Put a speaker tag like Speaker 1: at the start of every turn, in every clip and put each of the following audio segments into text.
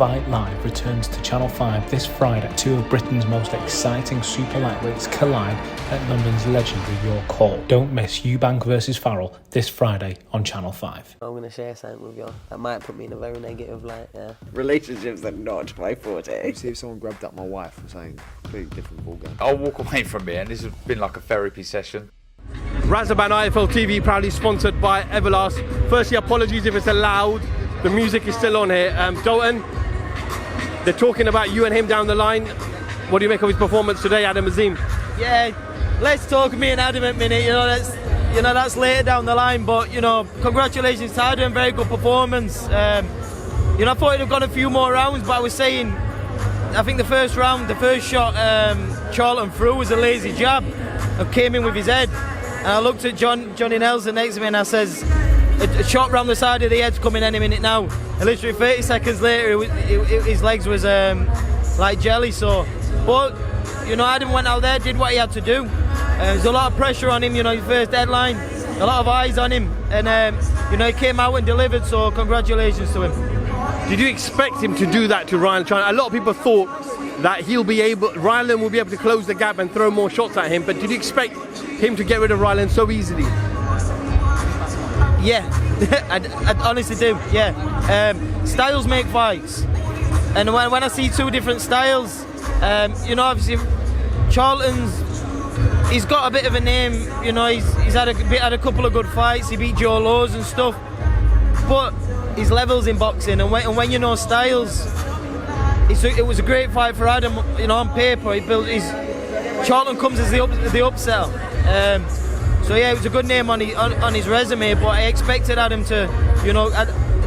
Speaker 1: Fight Live returns to Channel 5 this Friday. Two of Britain's most exciting super lightweights collide at London's legendary York Hall. Don't miss Eubank vs Farrell this Friday on Channel 5.
Speaker 2: I'm going to share something with you. That might put me in a very negative light, yeah.
Speaker 3: Relationships are not my forte.
Speaker 4: See if someone grabbed up my wife or something completely different ballgame.
Speaker 5: I'll walk away from it, and this has been like a therapy session.
Speaker 6: Razaban IFL TV proudly sponsored by Everlast. Firstly, apologies if it's loud. The music is still on here. Dalton, they're talking about you and him down the line. What do you make of his performance today, Adam Azim?
Speaker 7: Yeah, let's talk me and Adam a minute. That's later down the line, but congratulations to Adam. Very good performance. I thought he'd have got a few more rounds, but I was saying, I think the first shot, Charlton threw was a lazy jab and came in with his head. And I looked at Johnny Nelson next to me and I says, a shot round the side of the head's coming any minute now. And literally 30 seconds later, his legs was like jelly. So, but Adam went out there, did what he had to do. There's a lot of pressure on him. His first deadline, a lot of eyes on him, and he came out and delivered. So, congratulations to him.
Speaker 6: Did you expect him to do that to Ryan China? A lot of people thought that Ryland will be able to close the gap and throw more shots at him. But did you expect him to get rid of Ryland so easily?
Speaker 7: Yeah, I honestly do, yeah. Styles make fights. And when I see two different styles, obviously Charlton's, he's got a bit of a name, he's had a couple of good fights, he beat Joe Lowe's and stuff, but his levels in boxing, and when you know Styles, it was a great fight for Adam, on paper. Charlton comes as the upsell. So yeah, it was a good name on his resume, but I expected Adam to,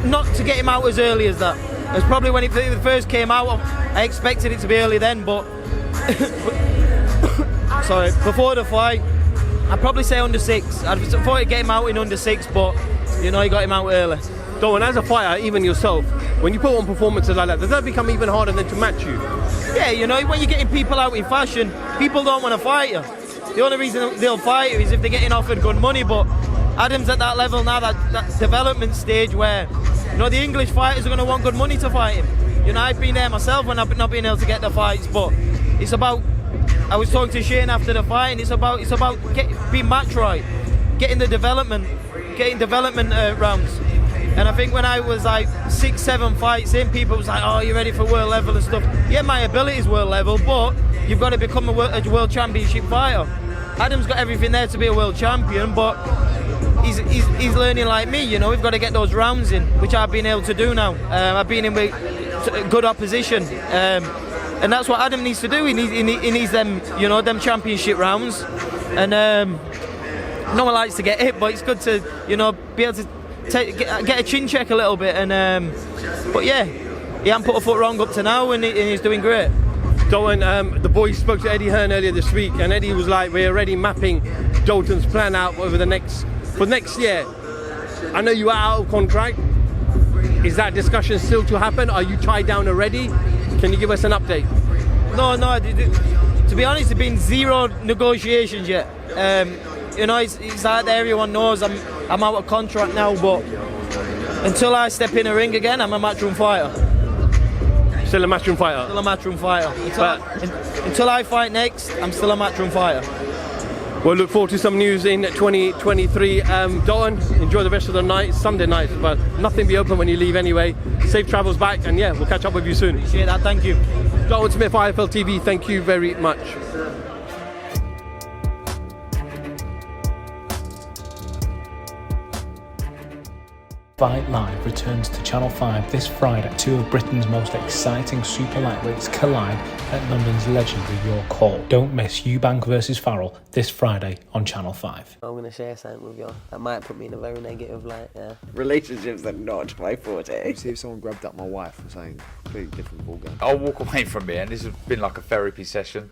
Speaker 7: not to get him out as early as that. It was probably when it first came out, I expected it to be early then, but sorry, before the fight, I'd probably say under 6. I thought he'd get him out in under 6, but he got him out early.
Speaker 6: So, and as a fighter, even yourself, when you put on performances like that, does that become even harder than to match you?
Speaker 7: Yeah, when you're getting people out in fashion, people don't want to fight you. The only reason they'll fight you is if they're getting offered good money, but Adam's at that level now, that development stage where, the English fighters are going to want good money to fight him. I've been there myself when I've not been able to get the fights, but it's about, I was talking to Shane after the fight, and it's about being match right, getting development rounds. And I think when I was like 6-7 fights in, people was like, oh, you're ready for world level and stuff. Yeah, my ability is world level, but you've got to become a world championship fighter. Adam's got everything there to be a world champion, but he's learning like me, we've got to get those rounds in, which I've been able to do now. I've been in with good opposition, and that's what Adam needs to do. He needs them, them championship rounds, and no one likes to get hit, but it's good to, be able to get a chin check a little bit, and but yeah, he hasn't put a foot wrong up to now, and he's doing great.
Speaker 6: Dalton, the boys spoke to Eddie Hearn earlier this week, and Eddie was like, we're already mapping Dalton's plan out for next year. I know you are out of contract. Is that discussion still to happen? Are you tied down already? Can you give us an update?
Speaker 7: No, to be honest, there's been zero negotiations yet. It's out there, everyone knows I'm out of contract now, but until I step in a ring again, I'm a Matchroom fighter.
Speaker 6: Still a Matchroom fighter?
Speaker 7: Still a Matchroom fighter. Until I fight next, I'm still a Matchroom fighter.
Speaker 6: We'll look forward to some news in 2023. Dalton, enjoy the rest of the night, Sunday night, but nothing be open when you leave anyway. Safe travels back, and yeah, we'll catch up with you soon.
Speaker 7: Appreciate that, thank you.
Speaker 6: Dalton Smith, IFL TV, thank you very much.
Speaker 1: Fight Live returns to Channel 5 this Friday. Two of Britain's most exciting super lightweights collide at London's legendary York Hall. Don't miss Eubank vs Farrell this Friday on Channel 5.
Speaker 2: I'm going to share something with you. That might put me in a very negative light, yeah.
Speaker 3: Relationships are not my forte.
Speaker 4: See if someone grabbed up my wife or something completely different ballgame.
Speaker 5: I'll walk away from it, and this has been like a therapy session.